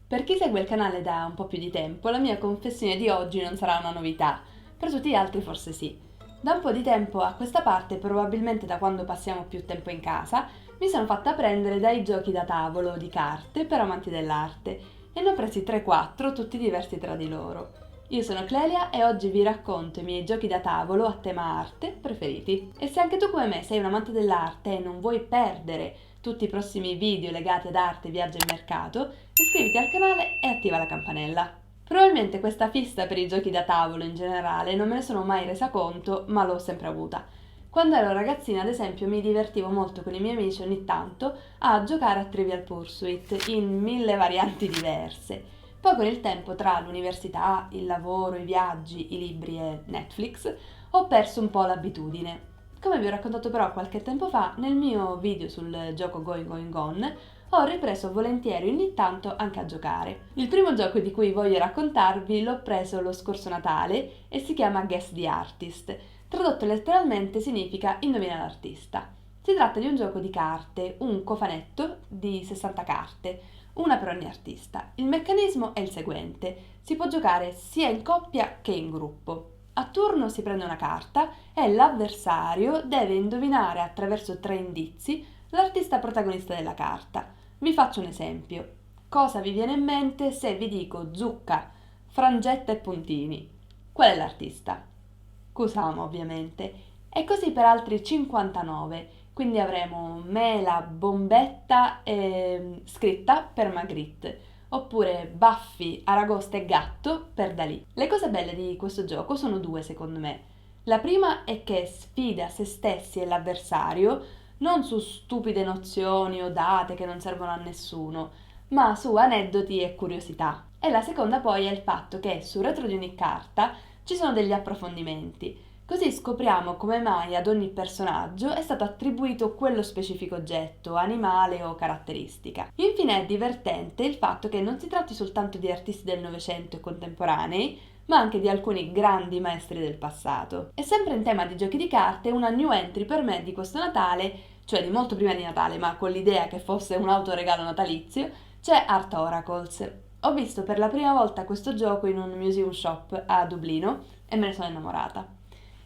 Per chi segue il canale da un po' più di tempo, la mia confessione di oggi non sarà una novità, per tutti gli altri forse sì. Da un po' di tempo a questa parte, probabilmente da quando passiamo più tempo in casa, mi sono fatta prendere dai giochi da tavolo di carte per amanti dell'arte e ne ho presi 3-4, tutti diversi tra di loro. Io sono Clelia e oggi vi racconto i miei giochi da tavolo a tema arte preferiti. E se anche tu come me sei un amante dell'arte e non vuoi perdere tutti i prossimi video legati ad arte, viaggio e mercato, iscriviti al canale e attiva la campanella. Probabilmente questa fissa per i giochi da tavolo in generale non me ne sono mai resa conto, ma l'ho sempre avuta. Quando ero ragazzina, ad esempio, mi divertivo molto con i miei amici ogni tanto a giocare a Trivial Pursuit in 1000 varianti diverse. Poi con il tempo, tra l'università, il lavoro, i viaggi, i libri e Netflix, ho perso un po' l'abitudine. Come vi ho raccontato però qualche tempo fa, nel mio video sul gioco Going Going Gone, ho ripreso volentieri ogni tanto anche a giocare. Il primo gioco di cui voglio raccontarvi l'ho preso lo scorso Natale e si chiama Guess the Artist. Tradotto letteralmente significa Indovina l'artista. Si tratta di un gioco di carte, un cofanetto di 60 carte, una per ogni artista. Il meccanismo è il seguente: si può giocare sia in coppia che in gruppo. A turno si prende una carta e l'avversario deve indovinare attraverso 3 indizi l'artista protagonista della carta. Vi faccio un esempio. Cosa vi viene in mente se vi dico zucca, frangetta e puntini? Qual è l'artista? Kusama, ovviamente. E così per altri 59. Quindi avremo mela, bombetta e scritta per Magritte. Oppure baffi, aragosta e gatto per Dalì. Le cose belle di questo gioco sono due, secondo me. La prima è che sfida se stessi e l'avversario non su stupide nozioni o date che non servono a nessuno, ma su aneddoti e curiosità. E la seconda poi è il fatto che sul retro di ogni carta ci sono degli approfondimenti, così scopriamo come mai ad ogni personaggio è stato attribuito quello specifico oggetto, animale o caratteristica. Infine è divertente il fatto che non si tratti soltanto di artisti del Novecento e contemporanei, ma anche di alcuni grandi maestri del passato. E sempre in tema di giochi di carte, una new entry per me di questo Natale, cioè di molto prima di Natale, ma con l'idea che fosse un autoregalo natalizio, c'è Art Oracles. Ho visto per la prima volta questo gioco in un museum shop a Dublino e me ne sono innamorata.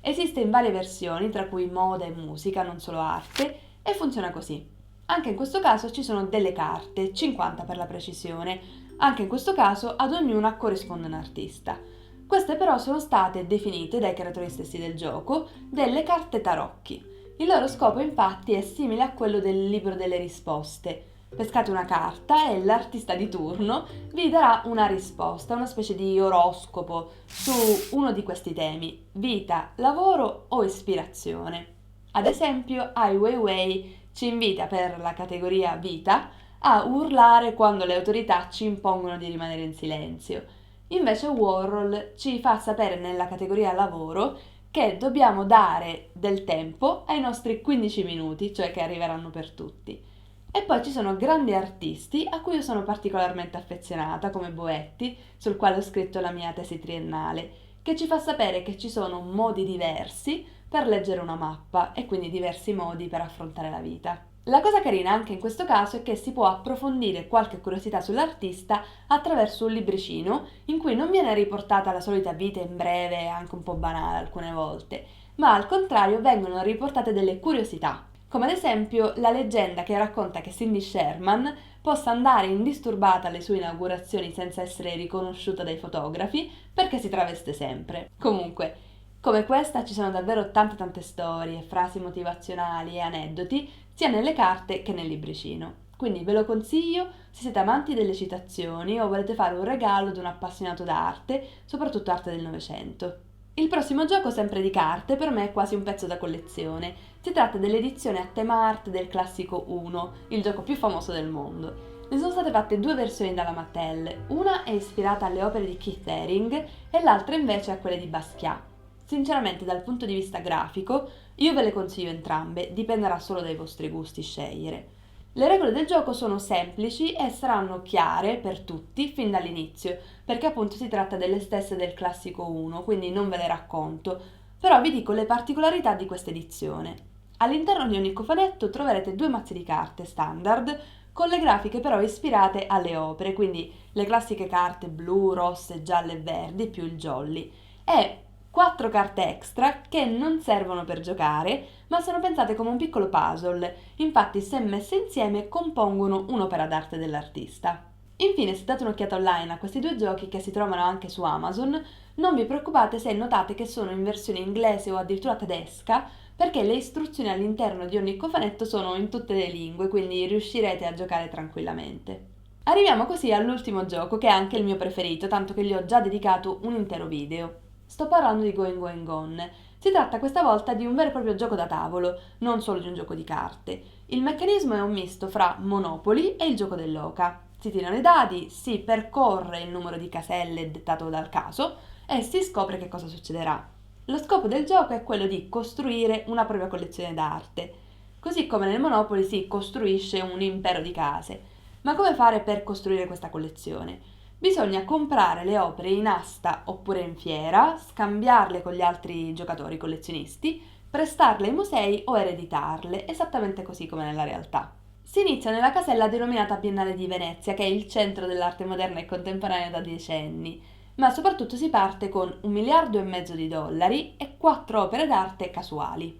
Esiste in varie versioni, tra cui moda e musica, non solo arte, e funziona così. Anche in questo caso ci sono delle carte, 50 per la precisione. Anche in questo caso ad ognuna corrisponde un artista. Queste però sono state definite dai creatori stessi del gioco delle carte tarocchi. Il loro scopo infatti è simile a quello del libro delle risposte. Pescate una carta e l'artista di turno vi darà una risposta, una specie di oroscopo su uno di questi temi: vita, lavoro o ispirazione. Ad esempio, Ai Weiwei ci invita per la categoria vita a urlare quando le autorità ci impongono di rimanere in silenzio. Invece Warhol ci fa sapere nella categoria lavoro che dobbiamo dare del tempo ai nostri 15 minuti, cioè che arriveranno per tutti. E poi ci sono grandi artisti a cui io sono particolarmente affezionata, come Boetti, sul quale ho scritto la mia tesi triennale, che ci fa sapere che ci sono modi diversi per leggere una mappa e quindi diversi modi per affrontare la vita. La cosa carina anche in questo caso è che si può approfondire qualche curiosità sull'artista attraverso un libricino in cui non viene riportata la solita vita in breve e anche un po' banale alcune volte, ma al contrario vengono riportate delle curiosità, come ad esempio la leggenda che racconta che Cindy Sherman possa andare indisturbata alle sue inaugurazioni senza essere riconosciuta dai fotografi perché si traveste sempre. Comunque, come questa ci sono davvero tante storie, frasi motivazionali e aneddoti sia nelle carte che nel libricino. Quindi ve lo consiglio se siete amanti delle citazioni o volete fare un regalo ad un appassionato d'arte, soprattutto arte del Novecento. Il prossimo gioco, sempre di carte, per me è quasi un pezzo da collezione. Si tratta dell'edizione a tema arte del classico Uno, il gioco più famoso del mondo. Ne sono state fatte due versioni dalla Mattel, una è ispirata alle opere di Keith Haring e l'altra invece a quelle di Basquiat. Sinceramente, dal punto di vista grafico, io ve le consiglio entrambe, dipenderà solo dai vostri gusti scegliere. Le regole del gioco sono semplici e saranno chiare per tutti fin dall'inizio, perché appunto si tratta delle stesse del classico 1, quindi non ve le racconto, però vi dico le particolarità di questa edizione. All'interno di ogni cofanetto troverete due mazzi di carte standard con le grafiche però ispirate alle opere, quindi le classiche carte blu, rosse, gialle e verdi più il jolly, e 4 carte extra che non servono per giocare, ma sono pensate come un piccolo puzzle, infatti se messe insieme compongono un'opera d'arte dell'artista. Infine, se date un'occhiata online a questi due giochi che si trovano anche su Amazon, non vi preoccupate se notate che sono in versione inglese o addirittura tedesca, perché le istruzioni all'interno di ogni cofanetto sono in tutte le lingue, quindi riuscirete a giocare tranquillamente. Arriviamo così all'ultimo gioco, che è anche il mio preferito, tanto che gli ho già dedicato un intero video. Sto parlando di Going Going Gone. Si tratta questa volta di un vero e proprio gioco da tavolo, non solo di un gioco di carte. Il meccanismo è un misto fra Monopoly e il gioco dell'oca. Si tirano i dadi, si percorre il numero di caselle dettato dal caso e si scopre che cosa succederà. Lo scopo del gioco è quello di costruire una propria collezione d'arte. Così come nel Monopoly si costruisce un impero di case. Ma come fare per costruire questa collezione? Bisogna comprare le opere in asta oppure in fiera, scambiarle con gli altri giocatori collezionisti, prestarle ai musei o ereditarle, esattamente così come nella realtà. Si inizia nella casella denominata Biennale di Venezia, che è il centro dell'arte moderna e contemporanea da decenni, ma soprattutto si parte con 1,5 miliardi di dollari e 4 opere d'arte casuali.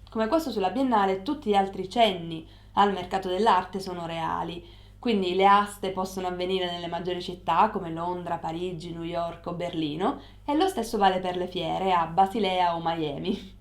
Come questo sulla Biennale, tutti gli altri cenni al mercato dell'arte sono reali, quindi le aste possono avvenire nelle maggiori città come Londra, Parigi, New York o Berlino, e lo stesso vale per le fiere a Basilea o Miami.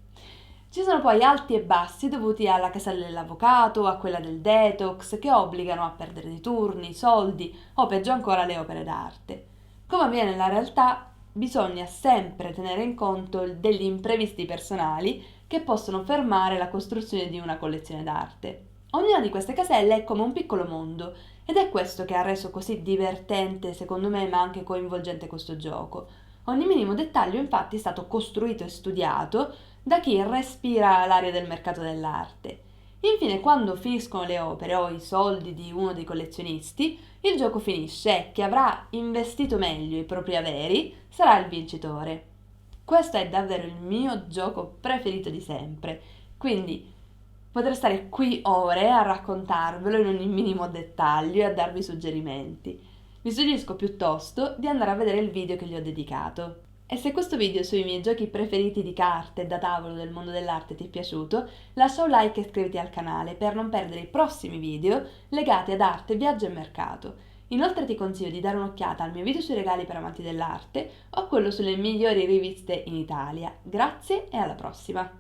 Ci sono poi alti e bassi dovuti alla casella dell'avvocato o a quella del detox, che obbligano a perdere dei turni, soldi o peggio ancora le opere d'arte. Come avviene nella realtà, bisogna sempre tenere in conto degli imprevisti personali che possono fermare la costruzione di una collezione d'arte. Ognuna di queste caselle è come un piccolo mondo, ed è questo che ha reso così divertente, secondo me, ma anche coinvolgente questo gioco. Ogni minimo dettaglio infatti è stato costruito e studiato da chi respira l'aria del mercato dell'arte. Infine, quando finiscono le opere o i soldi di uno dei collezionisti, il gioco finisce e chi avrà investito meglio i propri averi sarà il vincitore. Questo è davvero il mio gioco preferito di sempre, quindi potrei stare qui ore a raccontarvelo in ogni minimo dettaglio e a darvi suggerimenti. Vi suggerisco piuttosto di andare a vedere il video che gli ho dedicato. E se questo video sui miei giochi preferiti di carte e da tavolo del mondo dell'arte ti è piaciuto, lascia un like e iscriviti al canale per non perdere i prossimi video legati ad arte, viaggio e mercato. Inoltre ti consiglio di dare un'occhiata al mio video sui regali per amanti dell'arte o a quello sulle migliori riviste in Italia. Grazie e alla prossima!